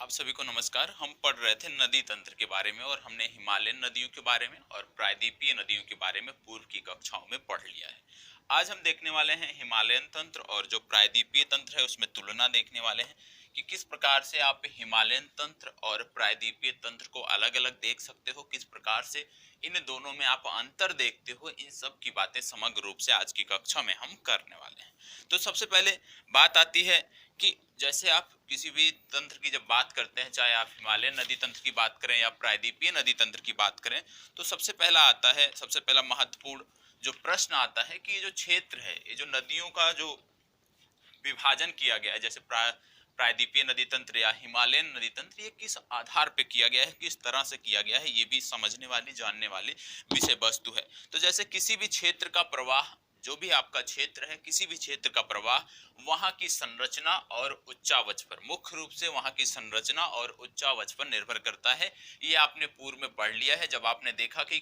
आप सभी को नमस्कार। हम पढ़ रहे थे नदी तंत्र के बारे में और हमने हिमालयन नदियों के बारे में और प्रायद्वीपीय नदियों के बारे में पूर्व की कक्षाओं में पढ़ लिया है। आज हम देखने वाले हैं हिमालयन तंत्र और जो प्रायद्वीपीय तंत्र है उसमें तुलना देखने वाले हैं कि किस प्रकार से आप हिमालयन तंत्र और प्रायद्वीपीय तंत्र को अलग अलग देख सकते हो, किस प्रकार से इन दोनों में आप अंतर देखते हो। इन सब की बातें समग्र रूप से आज की कक्षा में हम करने वाले हैं। तो सबसे पहले बात आती है कि जैसे आप किसी भी तंत्र की जब बात करते हैं, चाहे आप हिमालयन नदी तंत्र की बात करें या प्रायद्वीपीय नदी तंत्र की बात करें, तो सबसे पहला आता है, सबसे पहला महत्वपूर्ण जो प्रश्न आता है कि ये जो क्षेत्र है, ये जो नदियों का जो विभाजन किया गया है, जैसे प्रायद्वीपीय नदी तंत्र या हिमालयन नदी तंत्र, ये किस आधार पे किया गया है, किस तरह से किया गया है, ये भी समझने वाली जानने वाली विषय वस्तु है। तो जैसे किसी भी क्षेत्र का प्रवाह, जो भी आपका क्षेत्र है, किसी भी क्षेत्र का प्रवाह वहां की संरचना और उच्चावच पर, मुख्य रूप से वहां की संरचना और उच्चावच पर निर्भर करता है। ये आपने पूर्व में पढ़ लिया है जब आपने देखा कि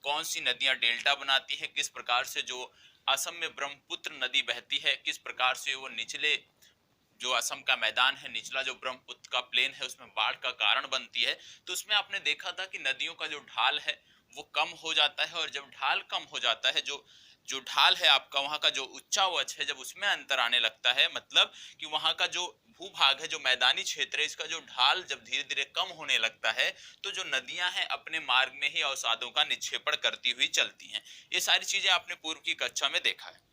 कौन सी नदियां डेल्टा बनाती है, किस प्रकार से जो असम में ब्रह्मपुत्र नदी बहती है, किस प्रकार से वो निचले जो असम का मैदान है, निचला जो ब्रह्मपुत्र का प्लेन है, उसमें बाढ़ का कारण बनती है। तो उसमें आपने देखा था कि नदियों का जो ढाल है वो कम हो जाता है, और जब ढाल कम हो जाता है, जो जो ढाल है आपका, वहां का जो उच्चावच है, जब उसमें अंतर आने लगता है, मतलब कि वहां का जो भूभाग है, जो मैदानी क्षेत्र है, इसका जो ढाल जब धीरे धीरे कम होने लगता है, तो जो नदियां हैं अपने मार्ग में ही अवसादों का निक्षेपण करती हुई चलती हैं। ये सारी चीजें आपने पूर्व की कक्षा में देखा है।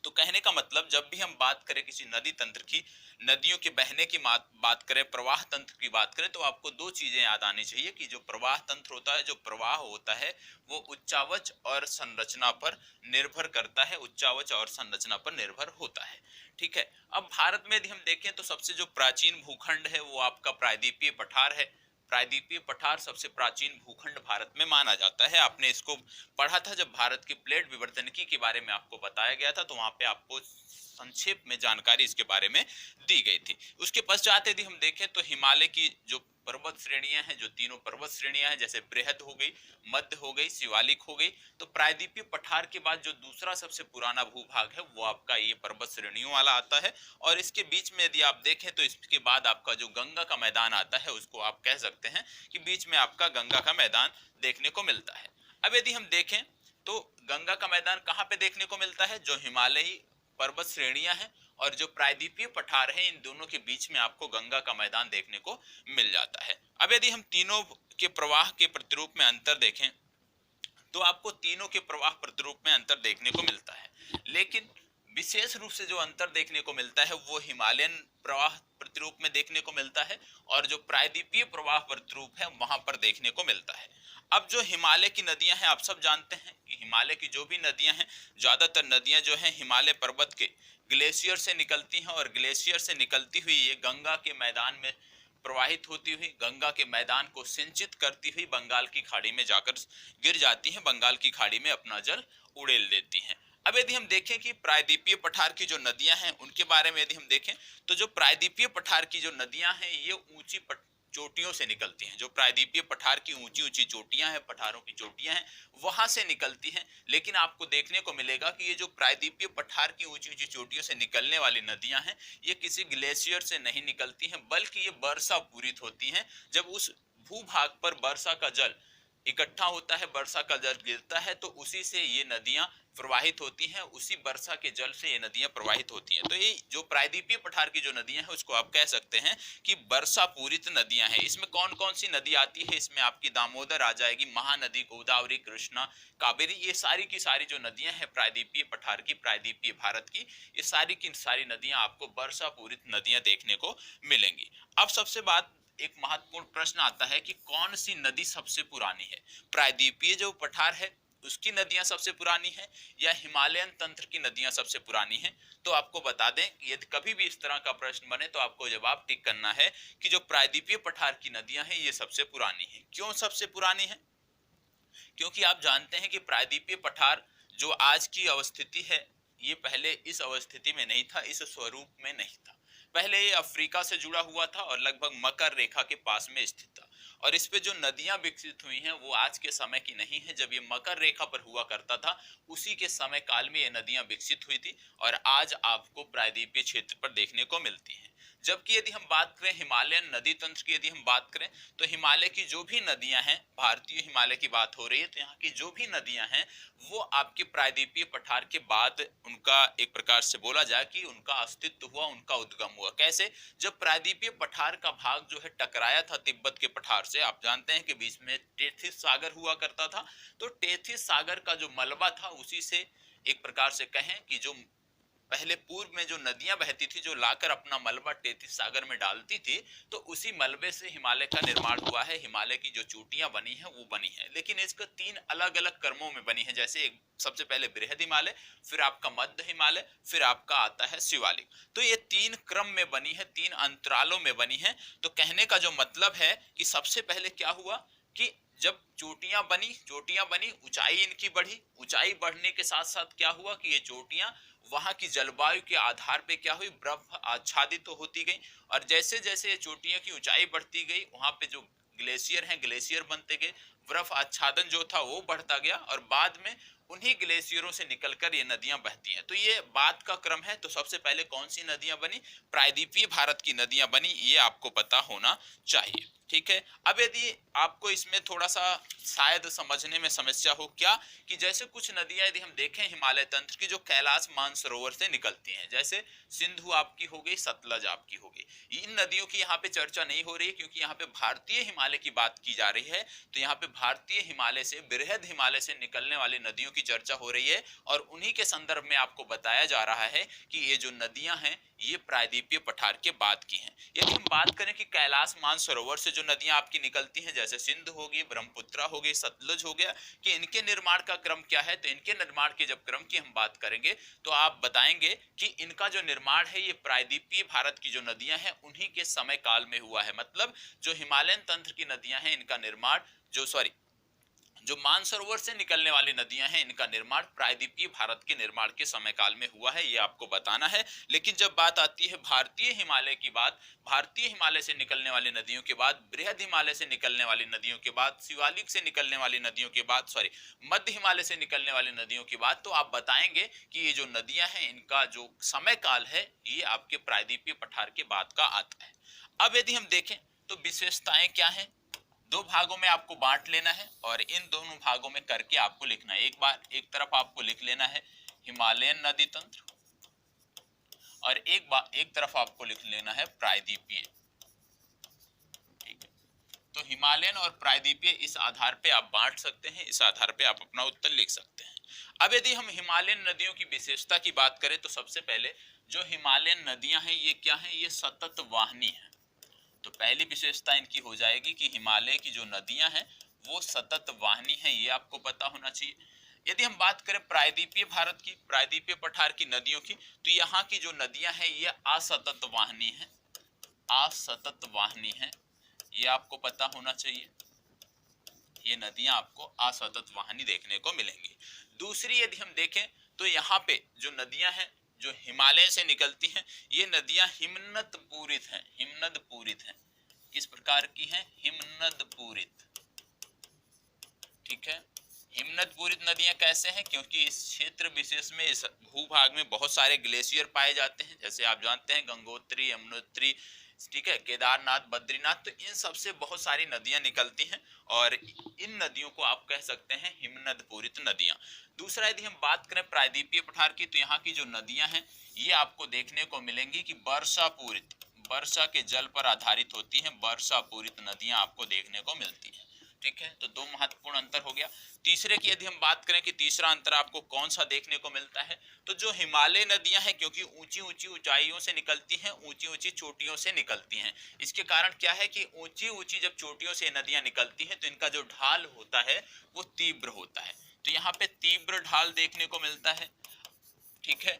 तो कहने का मतलब, जब भी हम बात करें किसी नदी तंत्र की, नदियों के बहने की बात करें, प्रवाह तंत्र की बात करें, तो आपको दो चीजें याद आनी चाहिए कि जो प्रवाह तंत्र होता है, जो प्रवाह होता है, वो उच्चावच और संरचना पर निर्भर करता है, उच्चावच और संरचना पर निर्भर होता है। ठीक है। अब भारत में यदि हम देखें तो सबसे जो प्राचीन भूखंड है वो आपका प्रायद्वीपीय पठार है। प्रायद्वीपीय पठार सबसे प्राचीन भूखंड भारत में माना जाता है। आपने इसको पढ़ा था जब भारत की प्लेट विवर्तनिकी के बारे में आपको बताया गया था, तो वहां पे आपको संक्षेप में जानकारी इसके बारे में दी गई थी। उसके पश्चात यदि हम देखें तो हिमालय की जो पर्वत श्रेणियां हैं, जो तीनों पर्वत श्रेणियां हैं, जैसे बृहद हो गई, मध्य हो गई, शिवालिक हो गई, तो प्रायद्वीपीय पठार के बाद जो दूसरा सबसे पुराना भूभाग है वो आपका ये पर्वत श्रेणियों वाला आता है। और इसके बीच में यदि आप देखें तो इसके बाद आपका जो गंगा का मैदान आता है, उसको आप कह सकते हैं कि बीच में आपका गंगा का मैदान देखने को मिलता है। अब यदि हम देखें तो गंगा का मैदान कहाँ पे देखने को मिलता है, जो हिमालयी पर्वत श्रेणियां हैं और जो प्रायद्वीपीय पठार है, इन दोनों के बीच में आपको गंगा का मैदान देखने को मिल जाता है। अब यदि हम तीनों के प्रवाह के प्रतिरूप में अंतर देखें तो आपको तीनों के प्रवाह प्रतिरूप में अंतर देखने को मिलता है, लेकिन विशेष रूप से जो अंतर देखने को मिलता है वो हिमालयन प्रवाह प्रतिरूप में देखने को मिलता है, और जो प्रायद्वीपीय प्रवाह प्रतिरूप है वहां पर देखने को मिलता है। अब जो हिमालय की नदियां हैं, आप सब जानते हैं कि हिमालय की जो भी नदियां हैं, ज्यादातर नदियां जो हैं हिमालय पर्वत के ग्लेशियर से निकलती हैं, और ग्लेशियर से निकलती हुई ये गंगा के मैदान में प्रवाहित होती हुई, गंगा के मैदान को सिंचित करती हुई बंगाल की खाड़ी में जाकर गिर जाती हैं, बंगाल की खाड़ी में अपना जल उड़ेल देती हैं। अब यदि हम देखें कि प्रायद्वीपीय पठार की जो नदियां हैं उनके बारे में यदि हम देखें, तो जो प्रायद्वीपीय पठार की जो नदियां हैं ये ऊंची चोटियों से निकलती हैं। जो प्रायद्वीपीय पठार की ऊंची ऊंची चोटियां हैं, पठारों की चोटियां हैं, वहां से निकलती हैं। लेकिन आपको देखने को मिलेगा कि ये जो प्रायद्वीपीय पठार की ऊंची ऊंची चोटियों से निकलने वाली नदियां हैं, ये किसी ग्लेशियर से नहीं निकलती हैं, बल्कि ये वर्षा पूरित होती हैं। जब उस भूभाग पर वर्षा का जल इकट्ठा होता है, वर्षा का जल गिरता है, तो उसी से ये नदियां प्रवाहित होती हैं, उसी वर्षा के जल से ये नदियां प्रवाहित होती हैं। तो ये जो प्रायद्वीपीय पठार की जो नदियां हैं उसको आप कह सकते हैं कि वर्षा पूरित नदियां हैं। इसमें कौन कौन सी नदी आती है, इसमें आपकी दामोदर आ जाएगी, महानदी, गोदावरी, कृष्णा, कावेरी, ये सारी की सारी जो नदियां हैं प्रायद्वीपीय पठार की, प्रायद्वीपीय भारत की, ये सारी की सारी नदियां आपको वर्षा पूरित नदियां देखने को मिलेंगी। अब सबसे बात, एक महत्वपूर्ण प्रश्न आता है कि कौन सी नदी सबसे पुरानी है, प्रायद्वीपीय जो पठार है उसकी नदियां सबसे पुरानी है या हिमालयन तंत्र की नदियां सबसे पुरानी हैं। तो आपको बता दें कि यदि कभी भी इस तरह का प्रश्न बने तो आपको जवाब टिक करना है कि जो प्रायद्वीपीय पठार की नदियां हैं ये सबसे पुरानी हैं। क्यों सबसे पुरानी है? क्योंकि आप जानते हैं कि प्रायद्वीपीय पठार जो आज की अवस्थिति है, ये पहले इस अवस्थिति में नहीं था, इस स्वरूप में नहीं था। पहले ये अफ्रीका से जुड़ा हुआ था और लगभग मकर रेखा के पास में स्थित था, और इस पे जो नदियां विकसित हुई हैं वो आज के समय की नहीं है। जब ये मकर रेखा पर हुआ करता था उसी के समय काल में ये नदियां विकसित हुई थी, और आज आपको प्रायद्वीपीय क्षेत्र पर देखने को मिलती हैं। जबकि यदि हम बात करें हिमालयन नदी तंत्र की, यदि हम बात करें तो हिमालय की जो भी नदियां हैं, भारतीय हिमालय की बात हो रही है, तो यहाँ की जो भी नदियां हैं वो आपके प्रायद्वीपीय पठार के बाद उनका एक प्रकार से बोला जाए कि उनका अस्तित्व हुआ, उनका उद्गम हुआ। कैसे? जब प्रायद्वीपीय पठार का भाग जो है टकराया था तिब्बत के पठार से, आप जानते हैं कि बीच में टेथिस सागर हुआ करता था, तो टेथिस सागर का जो मलबा था उसी से एक प्रकार से कहें कि जो पहले पूर्व में जो नदियां बहती थी, जो लाकर अपना मलबा टेथिस सागर में डालती थी, तो उसी मलबे से हिमालय का निर्माण हुआ है। हिमालय की जो चोटियां बनी है वो बनी है, लेकिन इसका 3 अलग अलग क्रमों में बनी है। जैसे एक सबसे पहले बृहद हिमालय, फिर आपका मध्य हिमालय, फिर आपका आता है शिवालिक। तो ये 3 क्रम में बनी है, 3 अंतरालों में बनी है। तो कहने का जो मतलब है कि सबसे पहले क्या हुआ कि जब चोटियां बनी, ऊंचाई इनकी बढ़ी, ऊंचाई बढ़ने के साथ साथ क्या हुआ कि ये चोटियां वहां की जलवायु के आधार पे क्या हुई, बर्फ आच्छादित तो होती गई, और जैसे जैसे ये चोटियों की ऊंचाई बढ़ती गई, वहां पे जो ग्लेशियर हैं, ग्लेशियर बनते गए, बर्फ आच्छादन जो था वो बढ़ता गया, और बाद में उन्हीं ग्लेशियरों से निकलकर ये नदियां बहती हैं। तो ये बात का क्रम है। तो सबसे पहले कौन सी नदियां बनी? प्रायद्वीपीय भारत की नदियां बनी, ये आपको पता होना चाहिए। ठीक है। अब यदि आपको इसमें थोड़ा सा शायद समझने में समस्या हो, क्या कि जैसे कुछ नदियां यदि हम देखें हिमालय तंत्र की, जो कैलाश मानसरोवर से निकलती हैं, जैसे सिंधु आपकी हो गई, सतलज आपकी हो गई, इन नदियों की यहाँ पे चर्चा नहीं हो रही है क्योंकि यहाँ पे भारतीय हिमालय की बात की जा रही है। तो यहाँ पे भारतीय हिमालय से, बृहद हिमालय से निकलने वाली नदियों की चर्चा हो रही है, और उन्हीं के संदर्भ में आपको बताया जा रहा है कि ये जो नदियां हैं ये प्रायद्वीपीय पठार के बाद की हैं। यदि हम बात करें कि कैलाश मानसरोवर से जो नदियां आपकी निकलती हैं, जैसे सिंध होगी, ब्रह्मपुत्रा होगी, सतलुज हो गया, कि इनके निर्माण का क्रम क्या है, तो इनके निर्माण के जब क्रम की हम बात करेंगे तो आप बताएंगे कि इनका जो निर्माण है ये प्रायद्वीपीय भारत की जो नदियां हैं उन्हीं के समय काल में हुआ है। मतलब जो हिमालयन तंत्र की नदियां हैं इनका निर्माण, जो मानसरोवर से निकलने वाली नदियां हैं इनका निर्माण प्रायद्वीपीय भारत के निर्माण के समय काल में हुआ है, ये आपको बताना है। लेकिन जब बात आती है भारतीय हिमालय की बात, भारतीय हिमालय से निकलने वाली नदियों के बाद, बृहद हिमालय से निकलने वाली नदियों के बाद, शिवालिक से निकलने वाली नदियों के बाद, मध्य हिमालय से निकलने वाली नदियों के बाद, तो आप बताएंगे कि ये जो नदियां हैं इनका जो समय काल है ये आपके प्रायद्वीपीय पठार के बाद का आता है। अब यदि हम देखें तो विशेषताएं क्या है, 2 भागों में आपको बांट लेना है और इन दोनों भागों में करके आपको लिखना है। एक तरफ आपको लिख लेना है हिमालयन नदी तंत्र, और एक तरफ आपको लिख लेना है प्रायद्वीपीय। ठीक है, तो हिमालयन और प्रायद्वीपीय इस आधार पे आप बांट सकते हैं, इस आधार पे आप अपना उत्तर लिख सकते हैं। अब यदि हम हिमालयन नदियों की विशेषता की बात करें तो सबसे पहले जो हिमालयन नदियां हैं ये क्या है, ये सतत वाहिनी है। तो पहली विशेषता इनकी हो जाएगी कि हिमालय की जो नदियां हैं वो सतत वाहिनी है, ये आपको पता होना चाहिए। यदि हम बात करें प्रायद्वीपीय भारत की, प्रायद्वीपीय पठार की नदियों की, तो यहाँ की जो नदियां हैं ये असतत वाहिनी है, असतत वाहिनी है, ये आपको पता होना चाहिए। ये नदियां आपको असतत वाहिनी देखने को मिलेंगी। दूसरी यदि हम देखें तो यहाँ पे जो नदियां हैं जो हिमालय से निकलती हैं ये नदियां हिमनद पूरित हैं, हिमनद पूरित हैं। किस प्रकार की हैं? हिमनद पूरित। ठीक है, हिमनद पूरित नदियां कैसे हैं? क्योंकि इस क्षेत्र विशेष में, इस भूभाग में बहुत सारे ग्लेशियर पाए जाते हैं, जैसे आप जानते हैं गंगोत्री, यमुनोत्री, ठीक है, केदारनाथ, बद्रीनाथ, तो इन सबसे बहुत सारी नदियां निकलती हैं और इन नदियों को आप कह सकते हैं हिमनद पूरित नदियां। दूसरा यदि हम बात करें प्रायद्वीपीय पठार की, तो यहाँ की जो नदियां हैं ये आपको देखने को मिलेंगी कि वर्षा पूरित, वर्षा के जल पर आधारित होती हैं, वर्षा पूरित नदियां आपको देखने को मिलती हैं। ठीक है, तो 2 महत्वपूर्ण अंतर हो गया। तीसरे की यदि हम बात करें कि तीसरा अंतर आपको कौन सा देखने को मिलता है, तो जो हिमालय नदियां हैं क्योंकि ऊंची ऊंची ऊंचाइयों से निकलती हैं, ऊंची ऊंची चोटियों से निकलती हैं, इसके कारण क्या है कि ऊंची ऊंची जब चोटियों से नदियां निकलती हैं तो इनका जो ढाल होता है वो तीव्र होता है, तो यहाँ पे तीव्र ढाल देखने को मिलता है। ठीक है,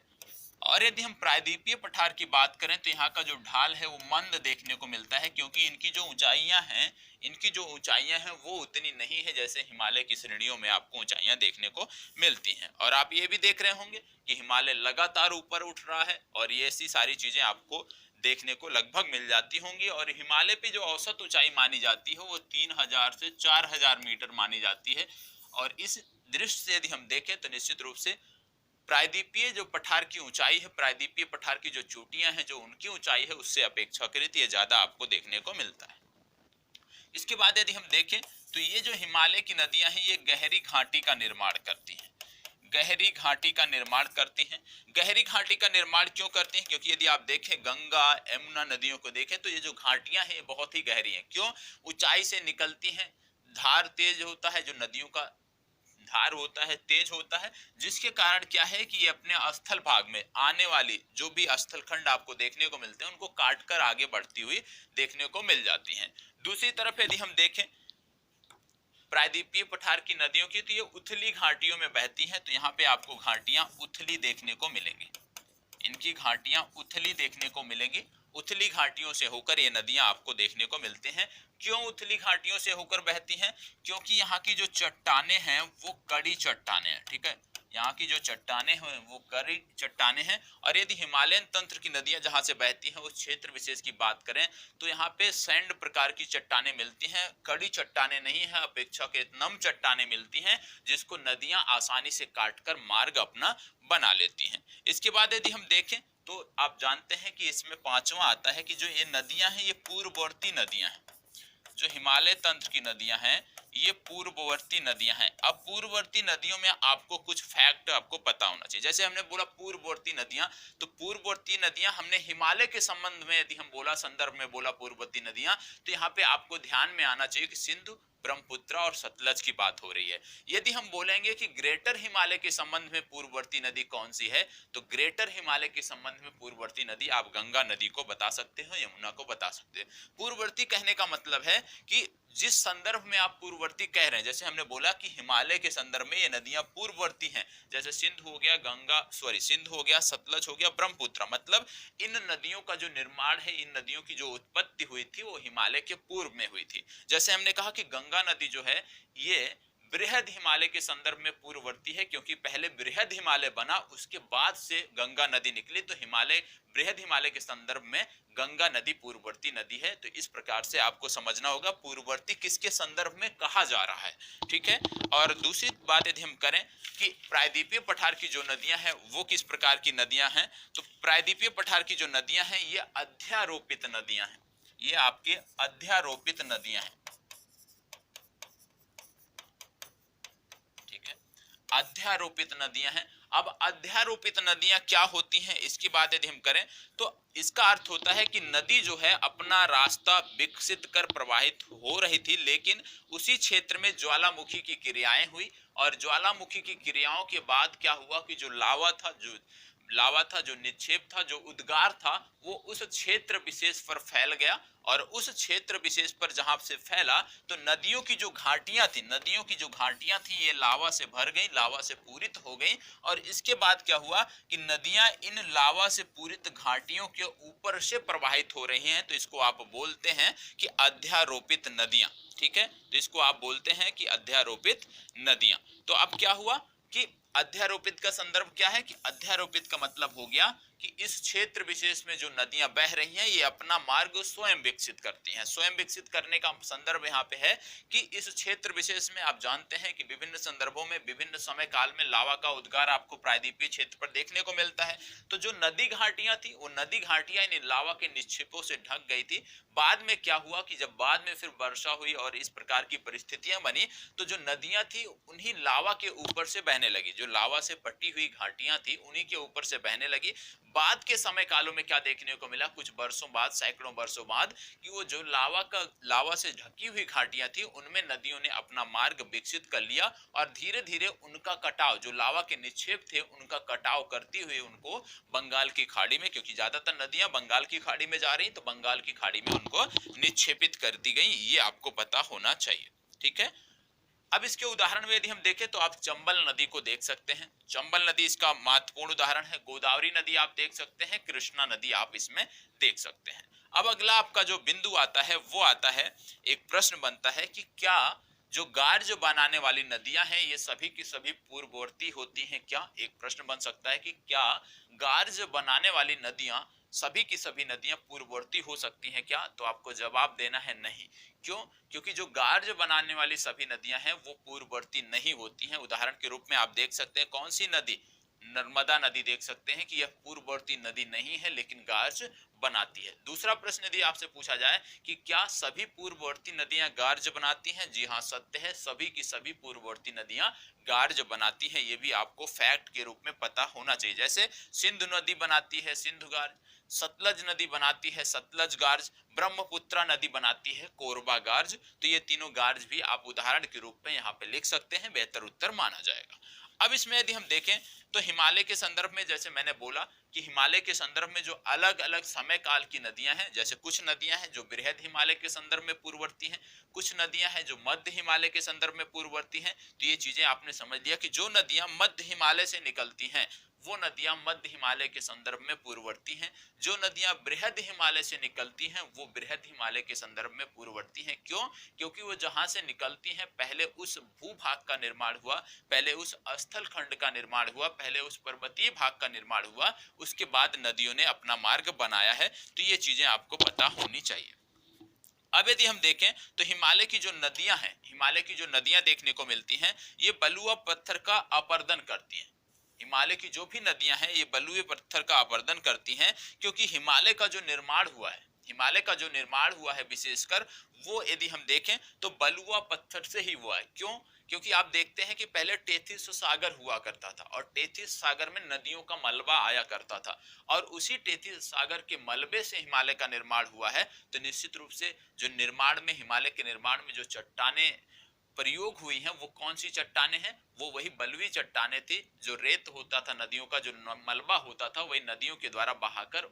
और यदि हम प्रायद्वीपीय पठार की बात करें तो यहाँ का जो ढाल है वो मंद देखने को मिलता है, क्योंकि इनकी जो ऊंचाइयां हैं वो उतनी नहीं है जैसे हिमालय की श्रेणियों में आपको ऊंचाइयां देखने को मिलती हैं। और आप ये भी देख रहे होंगे कि हिमालय लगातार ऊपर उठ रहा है और ये ऐसी सारी चीजें आपको देखने को लगभग मिल जाती होंगी। और हिमालय पे जो औसत ऊंचाई मानी जाती है वो 3000 से 4000 मीटर मानी जाती है। और इस दृश्य से यदि हम देखें तो निश्चित रूप से प्रायद्वीपीय जो पठार की ऊंचाई है, प्रायद्वीपीय पठार की जो चोटियां हैं, जो उनकी ऊंचाई है, उससे अपेक्षाकृत ये ज्यादा आपको देखने को मिलता है। इसके बाद यदि हम देखें तो ये जो हिमालय की नदियां हैं, ये गहरी घाटी का निर्माण करती हैं। गहरी घाटी का निर्माण करती हैं। गहरी घाटी का निर्माण क्यों करती हैं? क्योंकि यदि आप देखें गंगा यमुना नदियों को देखें तो ये जो घाटियां हैं बहुत ही गहरी हैं। क्यों? ऊंचाई से निकलती हैं, धार तेज होता है, जो नदियों का धार होता है तेज होता है, जिसके कारण क्या है कि ये अपने स्थल भाग में आने वाली जो भी स्थल खंड आपको देखने को मिलते हैं उनको काटकर आगे बढ़ती हुई देखने को मिल जाती हैं। दूसरी तरफ यदि हम देखें प्रायद्वीपीय पठार की नदियों की, तो ये उथली घाटियों में बहती हैं। तो यहाँ पे आपको घाटियां उथली देखने को मिलेंगी, इनकी घाटियां उथली देखने को मिलेंगी। उथली घाटियों से होकर ये नदियां आपको देखने को मिलते हैं। क्यों उथली घाटियों से होकर बहती हैं? क्योंकि यहाँ की जो चट्टाने हैं वो कड़ी चट्टाने हैं। ठीक है, यहाँ की जो चट्टाने हैं वो कड़ी चट्टाने हैं। और यदि हिमालयन तंत्र की नदियां जहां से बहती हैं उस क्षेत्र विशेष की बात करें तो यहाँ पे सैंड प्रकार की चट्टाने मिलती हैं, कड़ी चट्टाने नहीं है, अपेक्षाकृत नम चट्टाने मिलती हैं, जिसको नदियां आसानी से काटकर मार्ग अपना बना लेती हैं। इसके बाद यदि हम देखें तो आप जानते हैं कि इसमें पांचवा आता है कि जो ये नदियां हैं ये पूर्ववर्ती नदियां हैं। जो हिमालय तंत्र की नदियां हैं ये पूर्ववर्ती नदियां हैं। अब पूर्ववर्ती नदियों में आपको कुछ फैक्ट आपको पता होना चाहिए। जैसे हमने बोला पूर्ववर्ती नदियां, तो पूर्ववर्ती नदियां हमने हिमालय के संबंध में यदि हम बोला, संदर्भ में बोला पूर्ववर्ती नदियां, तो यहाँ पे आपको ध्यान में आना चाहिए कि सिंधु, ब्रह्मपुत्र और सतलज की बात हो रही है। यदि हम बोलेंगे कि ग्रेटर हिमालय के संबंध में पूर्ववर्ती नदी कौन सी है, तो ग्रेटर हिमालय के संबंध में पूर्ववर्ती नदी आप गंगा नदी को बता सकते हो, यमुना को बता सकते हैं। पूर्ववर्ती कहने का मतलब है कि जिस संदर्भ में आप पूर्ववर्ती कह रहे हैं, जैसे हमने बोला कि हिमालय के संदर्भ में ये नदियां पूर्ववर्ती हैं, जैसे सिंध हो गया, सिंध हो गया, सतलज हो गया, ब्रह्मपुत्र, मतलब इन नदियों का जो निर्माण है, इन नदियों की जो उत्पत्ति हुई थी वो हिमालय के पूर्व में हुई थी। जैसे हमने कहा कि गंगा नदी जो है ये बृहद हिमालय के संदर्भ में पूर्ववर्ती है, क्योंकि पहले बृहद हिमालय बना, उसके बाद से गंगा नदी निकली, तो हिमालय बृहद हिमालय के संदर्भ में गंगा नदी पूर्ववर्ती नदी है। तो इस प्रकार से आपको समझना होगा पूर्ववर्ती किसके संदर्भ में कहा जा रहा है। ठीक है, और दूसरी बात यदि हम करें कि प्रायद्वीपीय पठार की जो नदियां हैं वो किस प्रकार की नदियां हैं, तो प्रायद्वीपीय पठार की जो नदियां हैं ये अध्यारोपित नदियां हैं, ये आपके अध्यारोपित नदियां हैं। अध्यारोपित नदियां हैं। अब अध्यारोपित नदियां क्या होती हैं इसकी बात यदि हम करें तो इसका अर्थ होता है कि नदी जो है अपना रास्ता विकसित कर प्रवाहित हो रही थी, लेकिन उसी क्षेत्र में ज्वालामुखी की क्रियाएं हुई, और ज्वालामुखी की क्रियाओं के बाद क्या हुआ कि जो लावा था, जो निक्षेप था, जो उद्गार था, वो उस क्षेत्र विशेष पर फैल गया, और उस क्षेत्र विशेष पर जहां से फैला तो नदियों की जो घाटियां थी ये लावा से भर गई, लावा से पूरित हो गई। और इसके बाद क्या हुआ कि नदियां इन लावा से पूरित घाटियों के ऊपर से प्रवाहित हो रही हैं, तो इसको आप बोलते हैं कि अध्यारोपित नदियां। ठीक है, तो इसको आप बोलते हैं कि अध्यारोपित नदियां। तो अब क्या हुआ कि अध्यारोपित का संदर्भ क्या है कि अध्यारोपित का मतलब हो गया कि इस क्षेत्र विशेष में जो नदियां बह रही हैं ये अपना मार्ग स्वयं विकसित करती हैं। स्वयं विकसित करने का संदर्भ यहाँ पे है कि इस क्षेत्र विशेष में आप जानते हैं कि विभिन्न संदर्भों में विभिन्न समय काल में लावा का उद्गार आपको प्रायद्वीपीय क्षेत्र पर देखने को मिलता है। तो जो नदी घाटियां थी वो नदी घाटियां इन लावा के निक्षेपों से ढक गई थी। बाद में क्या हुआ कि जब बाद में फिर वर्षा हुई और इस प्रकार की परिस्थितियां बनी तो जो नदियां थी उन्हीं लावा के ऊपर से बहने लगी, जो लावा से पट्टी हुई घाटियां थी उन्हीं के ऊपर से बहने लगी। बाद के समय कालों में क्या देखने को मिला, कुछ वर्षों बाद, सैकड़ों वर्षों बाद, कि वो जो लावा से ढकी हुई घाटियां थी उनमें नदियों ने अपना मार्ग विकसित कर लिया, और धीरे धीरे उनका कटाव, जो लावा के निक्षेप थे उनका कटाव करती हुई उनको बंगाल की खाड़ी में, क्योंकि ज्यादातर नदियां बंगाल की खाड़ी में जा रही, तो बंगाल की खाड़ी में उनको निक्षेपित कर दी गई, ये आपको पता होना चाहिए। ठीक है, अब इसके उदाहरण में यदि हम देखें तो आप चंबल नदी को देख सकते हैं। चंबल नदी इसका महत्वपूर्ण उदाहरण है। गोदावरी नदी आप देख सकते हैं, कृष्णा नदी आप इसमें देख सकते हैं। अब अगला आपका जो बिंदु आता है वो आता है, एक प्रश्न बनता है कि क्या जो गार्ज बनाने वाली नदियां हैं ये सभी की सभी पूर्ववर्ती होती हैं क्या? एक प्रश्न बन सकता है कि क्या गार्ज बनाने वाली नदियां सभी की सभी नदियां पूर्ववर्ती हो सकती हैं क्या? तो आपको जवाब देना है नहीं। क्यों? क्योंकि जो गार्ज बनाने वाली सभी नदियां हैं वो पूर्ववर्ती नहीं होती हैं। उदाहरण के रूप में आप देख सकते हैं कौन सी नदी, नर्मदा नदी देख सकते हैं कि यह पूर्ववर्ती नदी नहीं है लेकिन गार्ज बनाती है। दूसरा प्रश्न यदि आपसे पूछा जाए कि क्या सभी पूर्ववर्ती नदियां गार्ज बनाती हैं? जी हाँ, सत्य है, सभी की सभी पूर्ववर्ती नदियां गार्ज बनाती हैं। ये भी आपको फैक्ट के रूप में पता होना चाहिए। जैसे सिंधु नदी बनाती है सिंधु गार्ज, सतलज नदी बनाती है सतलज गार्ज, ब्रह्मपुत्रा नदी बनाती है कोरबा गार्ज। तो ये तीनों गार्ज भी आप उदाहरण के रूप में यहाँ पे लिख सकते हैं, बेहतर उत्तर माना जाएगा। अब इसमें यदि हम देखें तो हिमालय के संदर्भ में, जैसे मैंने बोला कि हिमालय के संदर्भ में जो अलग अलग समय काल की नदियां हैं, जैसे कुछ नदियां हैं जो बृहद हिमालय के संदर्भ में पूर्ववर्ती हैं, कुछ नदियां हैं जो मध्य हिमालय के संदर्भ में पूर्ववर्ती हैं। तो ये चीजें आपने समझ लिया कि जो नदियां मध्य हिमालय से निकलती हैं वो नदियां मध्य हिमालय के संदर्भ में पूर्ववर्ती हैं। जो नदियां बृहद हिमालय से निकलती हैं वो बृहद हिमालय के संदर्भ में पूर्ववर्ती हैं। क्यों? क्योंकि वो जहां से निकलती हैं पहले उस भूभाग का निर्माण हुआ, पहले उस स्थल खंड का निर्माण हुआ, पहले उस पर्वतीय भाग का निर्माण हुआ, उसके बाद नदियों ने अपना मार्ग बनाया है। तो ये चीजें आपको पता होनी चाहिए। अब यदि हम देखें तो हिमालय की जो नदियां हैं, हिमालय की जो नदियां देखने को मिलती हैं, ये बलुआ पत्थर का अपरदन करती हैं। हिमालय की जो भी नदियां हैं ये बलुए पत्थर का अपरदन करती हैं, क्योंकि हिमालय का जो निर्माण हुआ है, हिमालय का जो निर्माण हुआ है विशेषकर, वो यदि हम देखें तो बलुआ पत्थर से ही हुआ है। क्यों? क्योंकि आप देखते हैं कि पहले टेथिस सागर हुआ करता था और टेथिस सागर में नदियों का मलबा आया करता था और उसी टेथिस सागर के मलबे से हिमालय का निर्माण हुआ है। तो निश्चित रूप से जो निर्माण में, हिमालय के निर्माण में जो चट्टानें प्रयोग हुई हैं वो कौन सी चट्टाने हैं? वो वही बलुई चट्टाने थी। जो रेत होता था, नदियों का जो मलबा होता था, वही नदियों के द्वारा बहाकर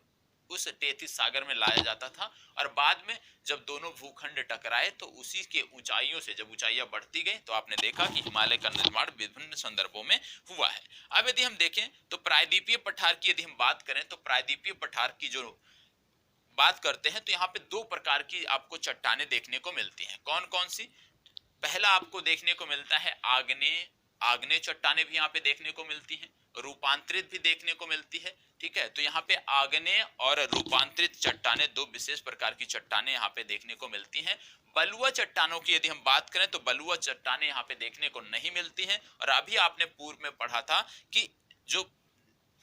उस टेथिस सागर में लाया जाता था और बाद में जब दोनों भूखंड टकराए तो उसी के ऊंचाइयों से जब ऊंचाइयां बढ़ती गई तो आपने देखा कि हिमालय का निर्माण विभिन्न संदर्भों में हुआ है। अब यदि हम देखें तो प्रायद्वीपीय पठार की यदि हम बात करें तो प्रायद्वीपीय पठार की जो बात करते हैं तो यहाँ पे दो प्रकार की आपको चट्टाने देखने को मिलती हैं। कौन कौन सी? पहला आपको देखने को मिलता है आग्नेय, आग्नेय चट्टाने भी यहाँ पे देखने को मिलती हैं, रूपांतरित भी देखने को मिलती है। ठीक है, तो यहाँ पे आग्नेय और रूपांतरित चट्टाने दो विशेष प्रकार की चट्टाने यहाँ पे देखने को मिलती हैं। बलुआ चट्टानों की यदि हम बात करें तो बलुआ चट्टाने यहाँ पे देखने को नहीं मिलती हैं। और अभी आपने पूर्व में पढ़ा था कि जो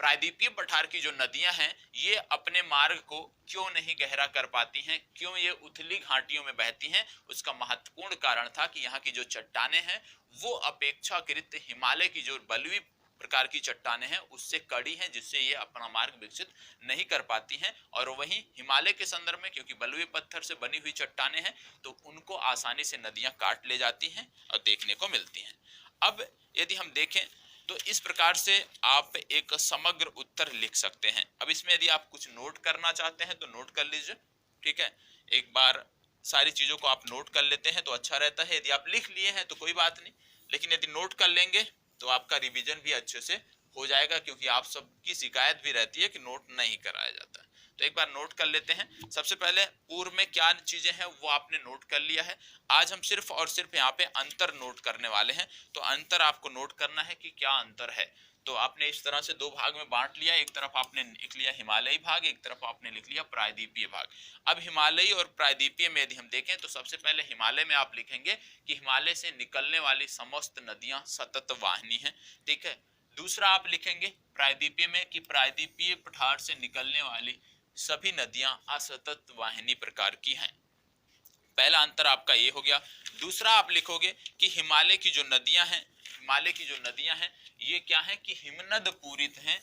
प्रायद्वीपीय पठार की जो नदियां हैं ये अपने मार्ग को क्यों नहीं गहरा कर पाती हैं, क्यों ये उथली घाटियों में बहती हैं? उसका महत्वपूर्ण कारण था कि यहाँ की जो चट्टाने हैं वो अपेक्षाकृत हिमालय की जो बलुई प्रकार की चट्टाने हैं उससे कड़ी हैं, जिससे ये अपना मार्ग विकसित नहीं कर पाती हैं। और वहीं हिमालय के संदर्भ में क्योंकि बलुई पत्थर से बनी हुई चट्टाने हैं तो उनको आसानी से नदियां काट ले जाती हैं और देखने को मिलती हैं। अब यदि हम देखें तो इस प्रकार से आप एक समग्र उत्तर लिख सकते हैं। अब इसमें यदि आप कुछ नोट करना चाहते हैं तो नोट कर लीजिए। ठीक है, एक बार सारी चीजों को आप नोट कर लेते हैं तो अच्छा रहता है। यदि आप लिख लिए हैं तो कोई बात नहीं, लेकिन यदि नोट कर लेंगे तो आपका रिवीजन भी अच्छे से हो जाएगा, क्योंकि आप सबकी शिकायत भी रहती है कि नोट नहीं कराया जाता है। तो एक बार नोट कर लेते हैं। सबसे पहले पूर्व में क्या चीजें हैं वो आपने नोट कर लिया है। आज हम सिर्फ और सिर्फ यहाँ पे अंतर नोट करने वाले हैं। तो अंतर आपको नोट करना है कि क्या अंतर है। तो आपने इस तरह से दो भाग में बांट लिया, एक तरफ आपने लिख लिया हिमालयी भाग, एक तरफ आपने लिख लिया प्रायद्वीपीय भाग। अब हिमालयी और प्रायद्वीपीय में यदि हम देखें तो सबसे पहले हिमालय में आप लिखेंगे कि हिमालय से निकलने वाली समस्त नदियां सतत वाहिनी हैं। ठीक है, दूसरा आप लिखेंगे प्रायद्वीपीय में कि प्रायद्वीपीय पठार से निकलने वाली सभी नदियां असतत वाहिनी प्रकार की हैं। पहला अंतर आपका ये हो गया। दूसरा आप लिखोगे कि हिमालय की जो नदियां हैं, हिमालय की जो नदियां हैं ये क्या है कि हिमनद पूरित हैं।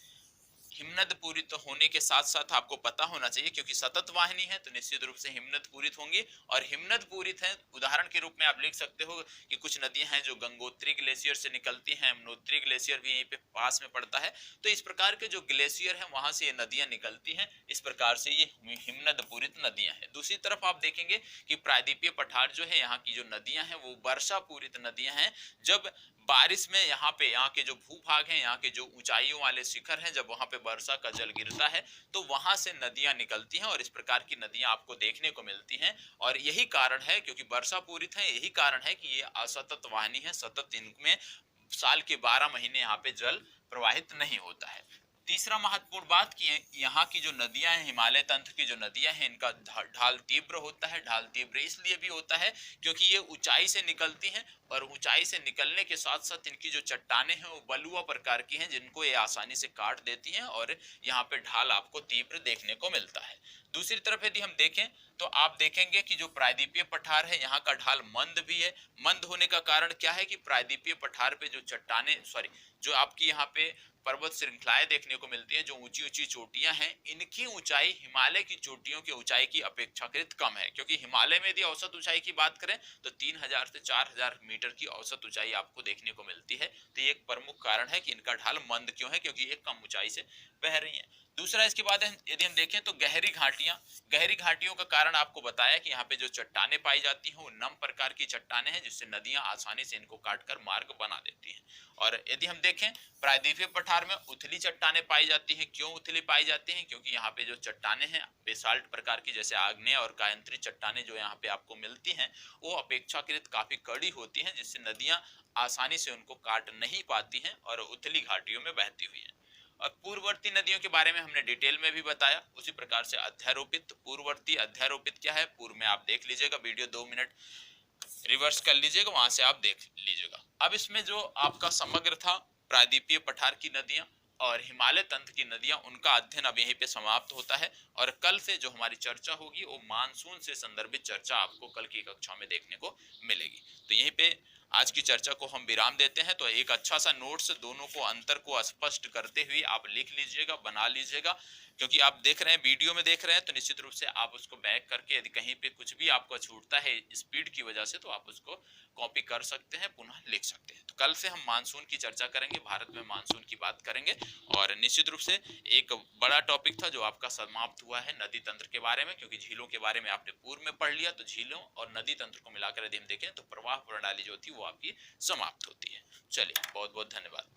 हिमनद पूरित होने के साथ साथ आपको पता होना चाहिए क्योंकि सतत वाहिनी है तो निश्चित रूप से हिमनद पूरित होंगी। और हिमनद पूरित है, उदाहरण के रूप में आप लिख सकते हो कि कुछ नदियां हैं जो गंगोत्री ग्लेशियर से निकलती हैं, यमुनोत्री ग्लेशियर भी यहीं पे पास में पड़ता है। तो इस प्रकार के जो ग्लेशियर हैं वहां से ये नदियां निकलती हैं। इस प्रकार से ये हिमनद पूरित नदियां हैं। दूसरी तरफ आप देखेंगे कि प्रायद्वीपीय पठार जो है, यहाँ की जो नदियां हैं वो वर्षा पूरित नदियां हैं। जब बारिश में यहाँ के जो भूभाग हैं, यहाँ के जो ऊंचाइयों वाले शिखर हैं, जब वहां पे वर्षा का जल गिरता है तो वहां से नदियां निकलती हैं और इस प्रकार की नदियां आपको देखने को मिलती हैं। और यही कारण है, क्योंकि वर्षा पूरित है, यही कारण है कि ये असतत वाहिनी है। सतत इनमें साल के 12 महीने यहाँ पे जल प्रवाहित नहीं होता है। तीसरा महत्वपूर्ण बात की यहाँ की जो नदियां हैं, हिमालय तंत्र की जो नदियां हैं, इनका ढाल तीव्र होता है। ढाल तीव्र इसलिए भी होता है क्योंकि ये ऊंचाई से निकलती हैं, और ऊंचाई से निकलने के साथ साथ इनकी जो चट्टाने हैं वो बलुआ प्रकार की हैं, जिनको ये आसानी से काट देती हैं, और यहाँ पे ढाल आपको तीव्र देखने को मिलता है। दूसरी तरफ यदि हम देखें तो आप देखेंगे कि जो प्रायद्वीपीय पठार है, यहाँ का ढाल मंद भी है। मंद होने का कारण क्या है कि प्रायद्वीपीय पठार पे जो चट्टाने सॉरी जो आपकी यहाँ पे पर्वत श्रृंखलाएं देखने को मिलती हैं, जो ऊंची ऊंची चोटियां हैं, इनकी ऊंचाई हिमालय की चोटियों की ऊंचाई की अपेक्षाकृत कम है। क्योंकि हिमालय में यदि औसत ऊंचाई की बात करें तो 3000 से 4000 मीटर की औसत ऊंचाई आपको देखने को मिलती है। तो ये एक प्रमुख कारण है कि इनका ढाल मंद क्यों है, क्योंकि ये कम ऊंचाई से बह रही है। दूसरा, इसके बाद यदि हम देखें तो गहरी घाटियों का कारण आपको बताया कि यहाँ पे जो चट्टाने पाई जाती हैं वो नम प्रकार की चट्टाने हैं, जिससे नदियां आसानी से इनको काटकर मार्ग बना देती हैं। और यदि हम देखें प्रायद्वीपीय पठार में उथली चट्टाने पाई जाती हैं। क्यों उथली पाई जाती हैं? क्योंकि यहाँ पे जो चट्टाने हैं बेसाल्ट प्रकार की, जैसे आग्नेय और कायंत्री चट्टाने जो यहाँ पे आपको मिलती हैं, वो अपेक्षाकृत काफी कड़ी होती हैं, जिससे नदियां आसानी से उनको काट नहीं पाती हैं और उथली घाटियों में बहती हुई हैं। और पूर्ववर्ती नदियों के बारे में हमने डिटेल में भी बताया। उसी प्रकार से अध्यारोपित, पूर्ववर्ती, अध्यारोपित क्या है पूर्व में आप देख लीजिएगा, वीडियो 2 मिनट रिवर्स कर लीजिएगा, वहां से आप देख लीजिएगा। अब इसमें जो आपका समग्र था प्रायद्वीपीय पठार की नदियां और हिमालय तंत्र की नदियां, उनका अध्ययन अब यहीं पे समाप्त होता है। और कल से जो हमारी चर्चा होगी वो मानसून से संदर्भित चर्चा आपको कल की कक्षा में देखने को मिलेगी। तो यहीं पे आज की चर्चा को हम विराम देते हैं। तो एक अच्छा सा नोट्स दोनों को अंतर को स्पष्ट करते हुए आप लिख लीजिएगा, बना लीजिएगा। क्योंकि आप देख रहे हैं, वीडियो में देख रहे हैं, तो निश्चित रूप से आप उसको बैक करके यदि कहीं पे कुछ भी आपको छूटता है स्पीड की वजह से, तो आप उसको कॉपी कर सकते हैं, पुनः लिख सकते हैं। तो कल से हम मानसून की चर्चा करेंगे, भारत में मानसून की बात करेंगे। और निश्चित रूप से एक बड़ा टॉपिक था जो आपका समाप्त हुआ है नदी तंत्र के बारे में, क्योंकि झीलों के बारे में आपने पूर्व में पढ़ लिया। तो झीलों और नदी तंत्र को मिलाकर यदि हम देखें तो प्रवाह प्रणाली जो थी वो आपकी समाप्त होती है। चलिए, बहुत बहुत धन्यवाद।